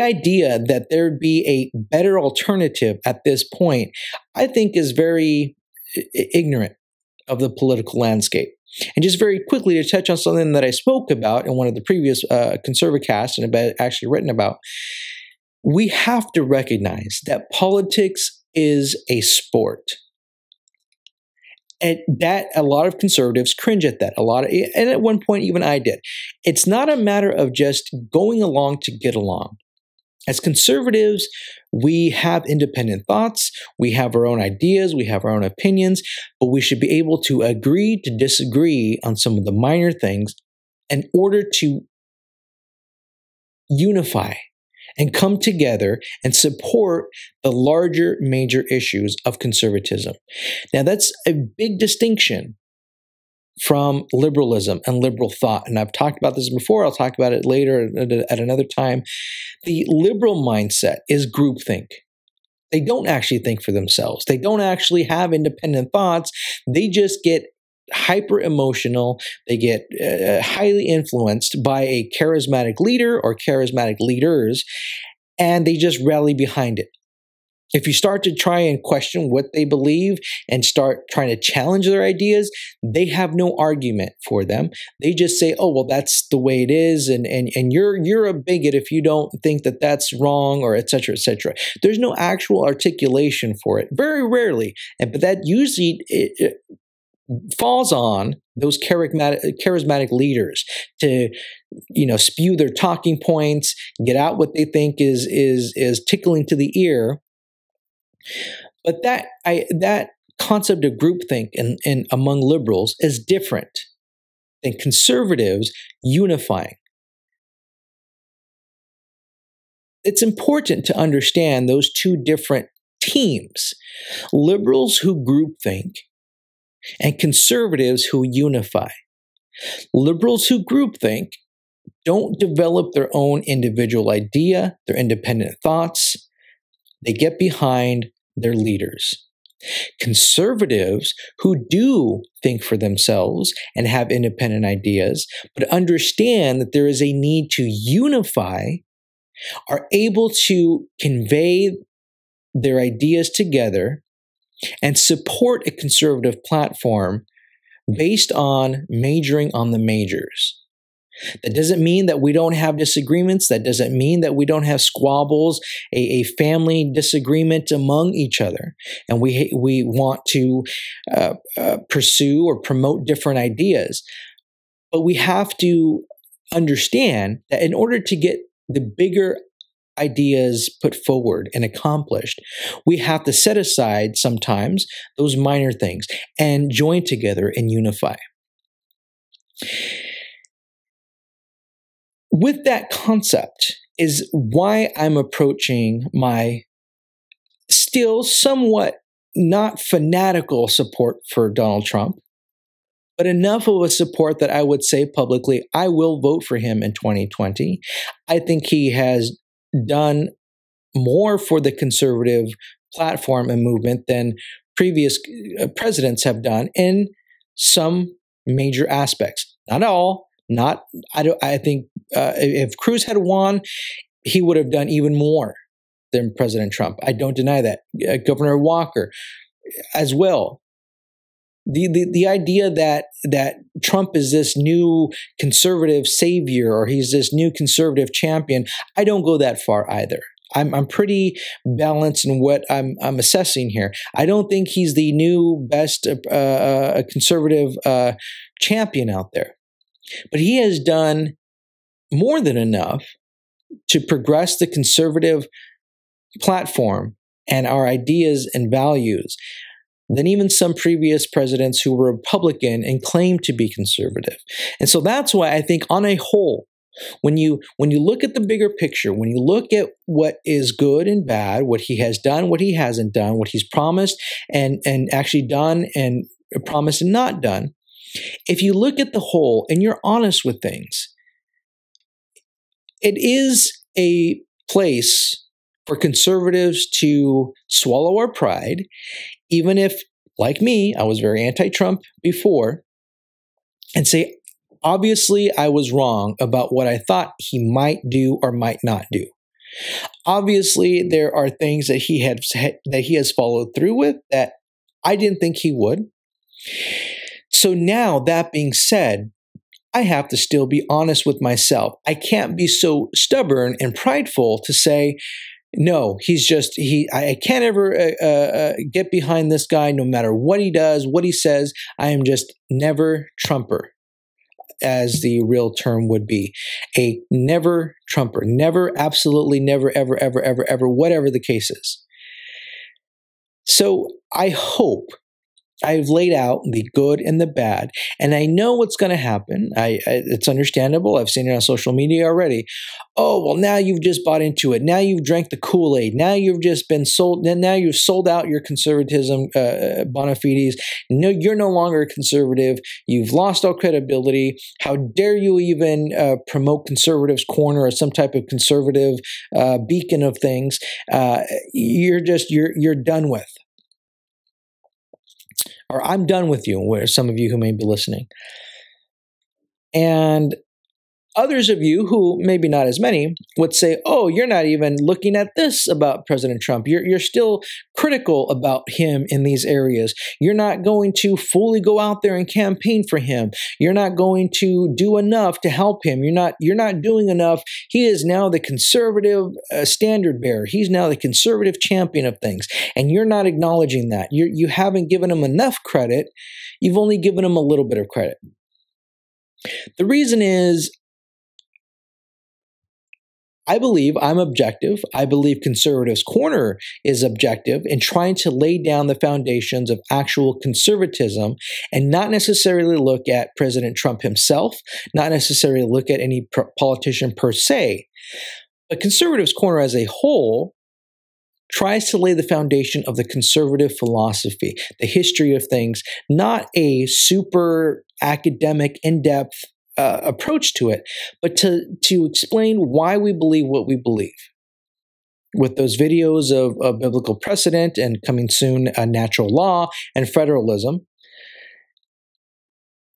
idea that there'd be a better alternative at this point, I think, is very ignorant of the political landscape. And just very quickly to touch on something that I spoke about in one of the previous ConservaCasts and have actually written about, we have to recognize that politics is a sport. And that a lot of conservatives cringe at that. And at one point even I did. It's not a matter of just going along to get along. As conservatives, we have independent thoughts, we have our own ideas, we have our own opinions, but we should be able to agree to disagree on some of the minor things in order to unify and come together and support the larger major issues of conservatism. Now, that's a big distinction from liberalism and liberal thought. And I've talked about this before. I'll talk about it later at another time. The liberal mindset is groupthink. They don't actually think for themselves. They don't actually have independent thoughts. They just get hyper emotional. They get highly influenced by a charismatic leader or charismatic leaders, and they just rally behind it. If you start to try and question what they believe and start trying to challenge their ideas, they have no argument for them. They just say, oh, well, that's the way it is, and you're a bigot if you don't think that that's wrong, or et cetera, et cetera. There's no actual articulation for it, very rarely. But that usually it falls on those charismatic leaders to, spew their talking points, get out what they think is tickling to the ear. But that concept of groupthink in among liberals is different than conservatives unifying. It's important to understand those two different teams: liberals who groupthink and conservatives who unify. Liberals who groupthink don't develop their own individual idea, their independent thoughts. They get behind their leaders. Conservatives who do think for themselves and have independent ideas, but understand that there is a need to unify, are able to convey their ideas together and support a conservative platform based on majoring on the majors. That doesn't mean that we don't have disagreements. That doesn't mean that we don't have squabbles, a family disagreement among each other. And we want to pursue or promote different ideas. But we have to understand that in order to get the bigger ideas put forward and accomplished, we have to set aside sometimes those minor things and join together and unify. With that concept is why I'm approaching my still somewhat not fanatical support for Donald Trump, but enough of a support that I would say publicly, I will vote for him in 2020. I think he has done more for the conservative platform and movement than previous presidents have done in some major aspects. Not all. I think if Cruz had won, he would have done even more than President Trump. I don't deny that. Governor Walker as well. The idea that Trump is this new conservative savior or he's this new conservative champion, I don't go that far either. I'm pretty balanced in what I'm assessing here. I don't think he's the new best conservative champion out there. But he has done more than enough to progress the conservative platform and our ideas and values than even some previous presidents who were Republican and claimed to be conservative. And so that's why I think on a whole, when you look at the bigger picture, when you look at what is good and bad, what he has done, what he hasn't done, what he's promised and actually done and promised and not done, if you look at the whole and you're honest with things, it is a place for conservatives to swallow our pride, even if, like me, I was very anti-Trump before, and say, obviously, I was wrong about what I thought he might do or might not do. Obviously, there are things that he has followed through with that I didn't think he would. So now, that being said, I have to still be honest with myself. I can't be so stubborn and prideful to say, no, I can't ever get behind this guy no matter what he does, what he says. I am just never Trumper, as the real term would be. A never Trumper. Never, absolutely never, ever, ever, ever, ever, whatever the case is. So I hope I've laid out the good and the bad, and I know what's going to happen. It's understandable. I've seen it on social media already. Oh, well, now you've just bought into it. Now you've drank the Kool-Aid. Now you've just been sold. Now you've sold out your conservatism bona fides. No, you're no longer a conservative. You've lost all credibility. How dare you even promote Conservatives' Corner or some type of conservative beacon of things? You're done with. Or I'm done with you, where some of you who may be listening. And others of you, who maybe not as many, would say, oh, you're not even looking at this about President Trump. You're still critical about him in these areas. You're not going to fully go out there and campaign for him. You're not going to do enough to help him. You're not doing enough. He is now the conservative standard bearer. He's now the conservative champion of things. And you're not acknowledging that. You haven't given him enough credit. You've only given him a little bit of credit. The reason is, I believe I'm objective. I believe Conservatives' Corner is objective in trying to lay down the foundations of actual conservatism and not necessarily look at President Trump himself, not necessarily look at any politician per se. But Conservatives' Corner as a whole tries to lay the foundation of the conservative philosophy, the history of things, not a super academic, in-depth approach to it, but to explain why we believe what we believe. With those videos of biblical precedent and coming soon natural law and federalism,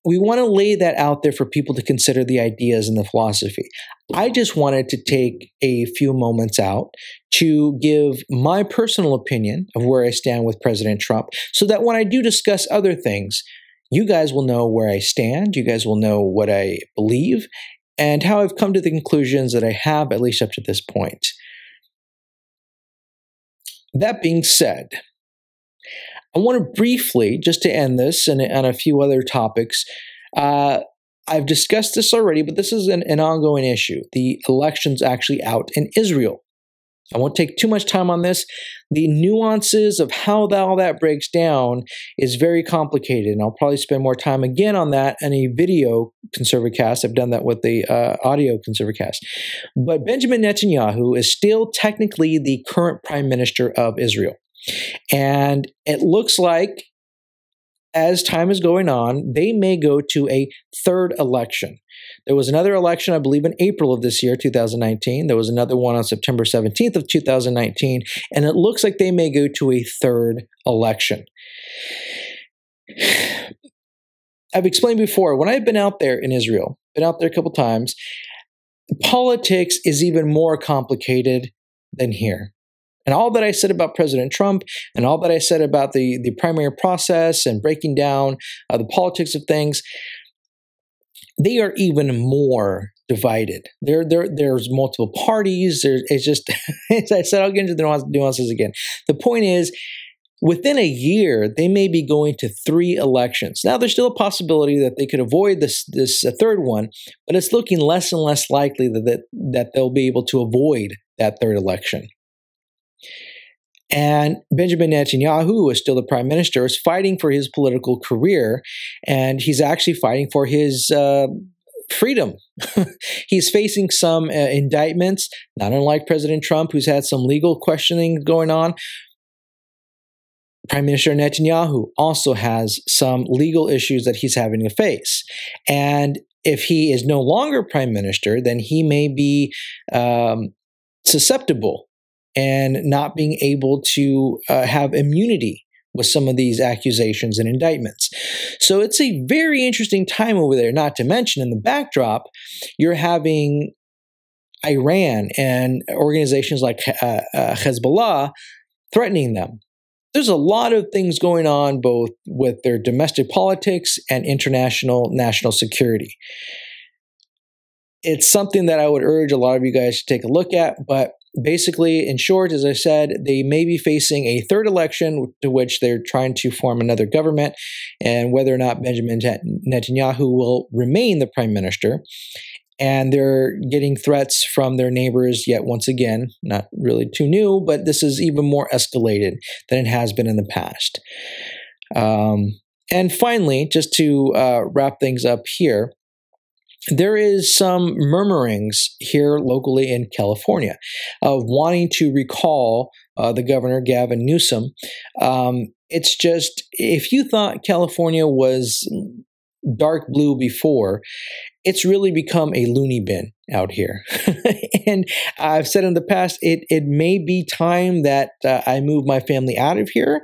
we want to lay that out there for people to consider the ideas and the philosophy. I just wanted to take a few moments out to give my personal opinion of where I stand with President Trump, so that when I do discuss other things, you guys will know where I stand, you guys will know what I believe, and how I've come to the conclusions that I have, at least up to this point. That being said, I want to briefly, just to end this and a few other topics, I've discussed this already, but this is an ongoing issue. The election's actually out in Israel. I won't take too much time on this. The nuances of how all that breaks down is very complicated, and I'll probably spend more time again on that in a video ConservaCast. I've done that with the audio ConservaCast. But Benjamin Netanyahu is still technically the current prime minister of Israel. And it looks like, as time is going on, they may go to a third election. There was another election, I believe, in April of this year, 2019. There was another one on September 17th of 2019. And it looks like they may go to a third election. I've explained before, when I've been out there in Israel, been out there a couple times, politics is even more complicated than here. And all that I said about President Trump and all that I said about the primary process and breaking down the politics of things, they are even more divided. There's multiple parties. It's just, as I said, I'll get into the nuances again. The point is, within a year, they may be going to 3 elections. Now, there's still a possibility that they could avoid this third one, but it's looking less and less likely that they'll be able to avoid that third election. And Benjamin Netanyahu, who is still the prime minister, is fighting for his political career, and he's actually fighting for his freedom. He's facing some indictments, not unlike President Trump, who's had some legal questioning going on. Prime Minister Netanyahu also has some legal issues that he's having to face. And if he is no longer prime minister, then he may be susceptible and not being able to have immunity with some of these accusations and indictments. So it's a very interesting time over there, not to mention in the backdrop, you're having Iran and organizations like Hezbollah threatening them. There's a lot of things going on both with their domestic politics and international national security. It's something that I would urge a lot of you guys to take a look at, but basically, in short, as I said, they may be facing a third election to which they're trying to form another government, and whether or not Benjamin Netanyahu will remain the prime minister. And they're getting threats from their neighbors yet once again, not really too new, but this is even more escalated than it has been in the past. And finally, just to wrap things up here, there is some murmurings here locally in California of wanting to recall the governor, Gavin Newsom. It's just, if you thought California was dark blue before, it's really become a loony bin out here. And I've said in the past, it may be time that I move my family out of here,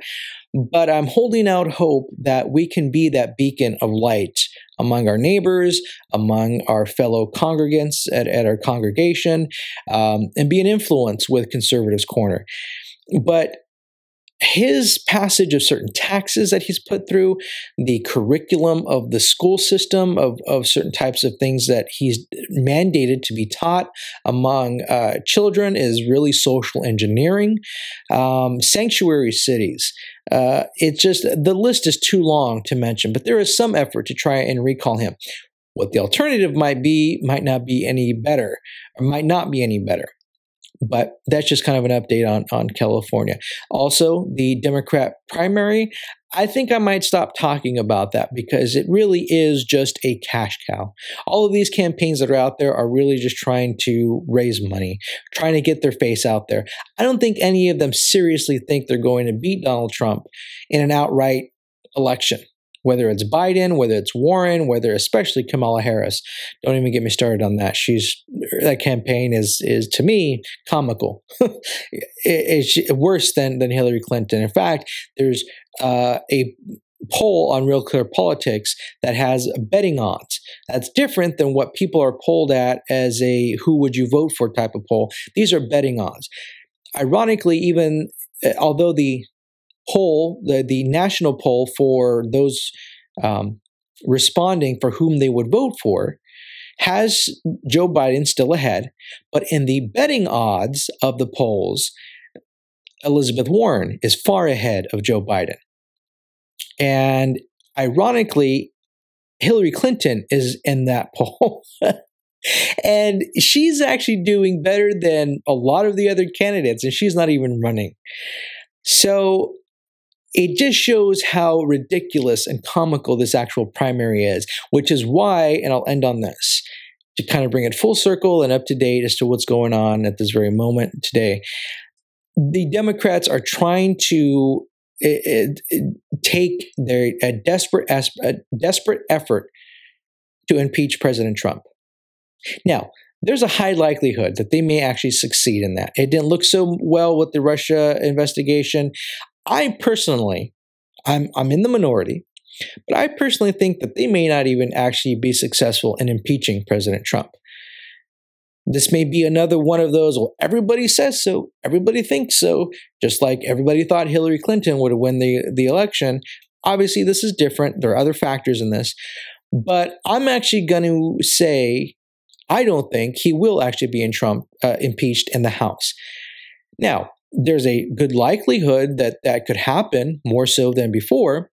but I'm holding out hope that we can be that beacon of light among our neighbors, among our fellow congregants at our congregation, and be an influence with Conservatives Corner. But his passage of certain taxes that he's put through, the curriculum of the school system of certain types of things that he's mandated to be taught among children is really social engineering. Sanctuary cities. It's just, the list is too long to mention, but there is some effort to try and recall him. What the alternative might be might not be any better, or might not be any better. But that's just kind of an update on California. Also, the Democrat primary, I think I might stop talking about that because it really is just a cash cow. All of these campaigns that are out there are really just trying to raise money, trying to get their face out there. I don't think any of them seriously think they're going to beat Donald Trump in an outright election. Whether it's Biden, whether it's Warren, whether especially Kamala Harris. Don't even get me started on that. That campaign is to me comical. It's worse than Hillary Clinton. In fact, there's a poll on Real Clear Politics that has betting odds. That's different than what people are polled at as a who would you vote for type of poll. These are betting odds. Ironically, even although the poll, the national poll for those responding for whom they would vote for, has Joe Biden still ahead. But in the betting odds of the polls, Elizabeth Warren is far ahead of Joe Biden. And ironically, Hillary Clinton is in that poll. And she's actually doing better than a lot of the other candidates, and she's not even running. So it just shows how ridiculous and comical this actual primary is, which is why, and I'll end on this, to kind of bring it full circle and up to date as to what's going on at this very moment today. The Democrats are trying to take a desperate effort to impeach President Trump. Now, there's a high likelihood that they may actually succeed in that. It didn't look so well with the Russia investigation. I personally, I'm in the minority, but I personally think that they may not even actually be successful in impeaching President Trump. This may be another one of those, well, everybody says so, everybody thinks so, just like everybody thought Hillary Clinton would win the election. Obviously, this is different. There are other factors in this. But I'm actually going to say I don't think he will actually be impeached in the House. Now, there's a good likelihood that that could happen, more so than before.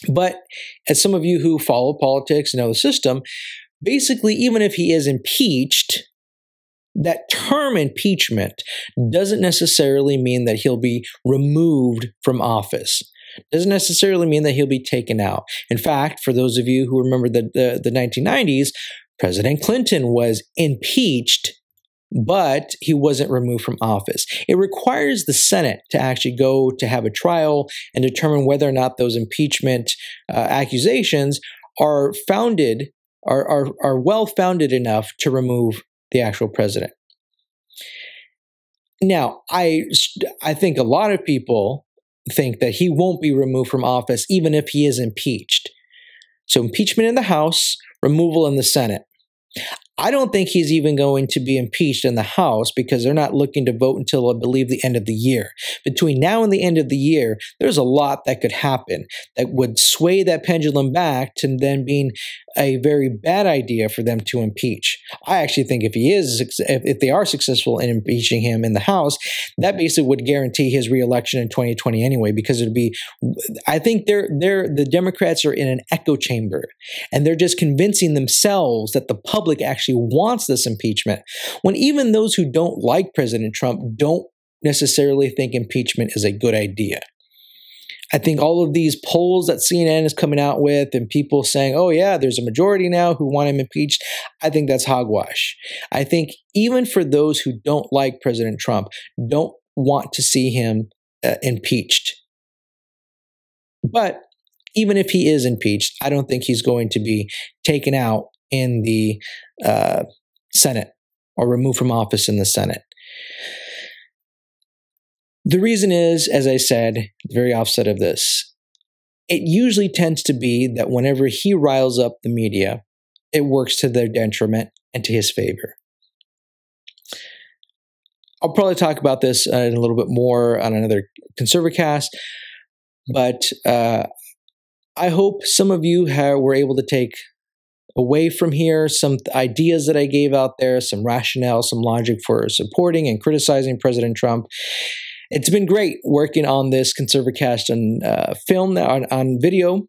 But as some of you who follow politics and know the system, basically, even if he is impeached, that term impeachment doesn't necessarily mean that he'll be removed from office. Doesn't necessarily mean that he'll be taken out. In fact, for those of you who remember the 1990s, President Clinton was impeached, but he wasn't removed from office. It requires the Senate to actually go to have a trial and determine whether or not those impeachment accusations are founded, are well-founded enough to remove the actual president. Now, I think a lot of people think that he won't be removed from office even if he is impeached. So impeachment in the House, removal in the Senate. I don't think he's even going to be impeached in the House because they're not looking to vote until, I believe, the end of the year. Between now and the end of the year, there's a lot that could happen that would sway that pendulum back to then being a very bad idea for them to impeach. I actually think if they are successful in impeaching him in the House, that basically would guarantee his reelection in 2020 anyway, because I think the Democrats are in an echo chamber and they're just convincing themselves that the public actually wants this impeachment, when even those who don't like President Trump don't necessarily think impeachment is a good idea. I think all of these polls that CNN is coming out with and people saying, oh yeah, there's a majority now who want him impeached, I think that's hogwash. I think even for those who don't like President Trump, don't want to see him impeached. But even if he is impeached, I don't think he's going to be taken out in the Senate or removed from office in the Senate. The reason is, as I said, at the very offset of this, it usually tends to be that whenever he riles up the media, it works to their detriment and to his favor. I'll probably talk about this in a little bit more on another ConservaCast, but I hope some of you were able to take away from here some ideas that I gave out there, some rationale, some logic for supporting and criticizing President Trump. It's been great working on this ConservaCast on film, on video,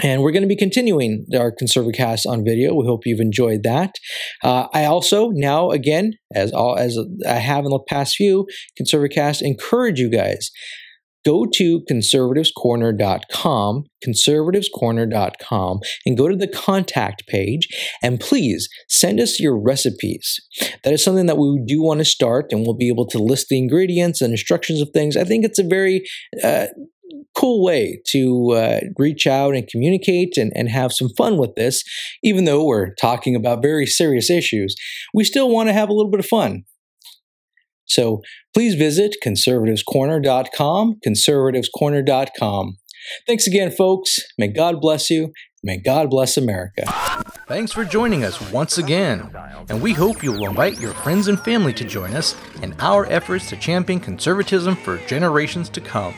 and we're going to be continuing our ConservaCast on video. We hope you've enjoyed that. I also now, again, as I have in the past few ConservaCast, encourage you guys, go to conservativescorner.com, conservativescorner.com, and go to the contact page, and please send us your recipes. That is something that we do want to start, and we'll be able to list the ingredients and instructions of things. I think it's a very cool way to reach out and communicate and have some fun with this. Even though we're talking about very serious issues, we still want to have a little bit of fun. So please visit conservativescorner.com, conservativescorner.com. Thanks again, folks. May God bless you. May God bless America. Thanks for joining us once again, and we hope you'll invite your friends and family to join us in our efforts to champion conservatism for generations to come.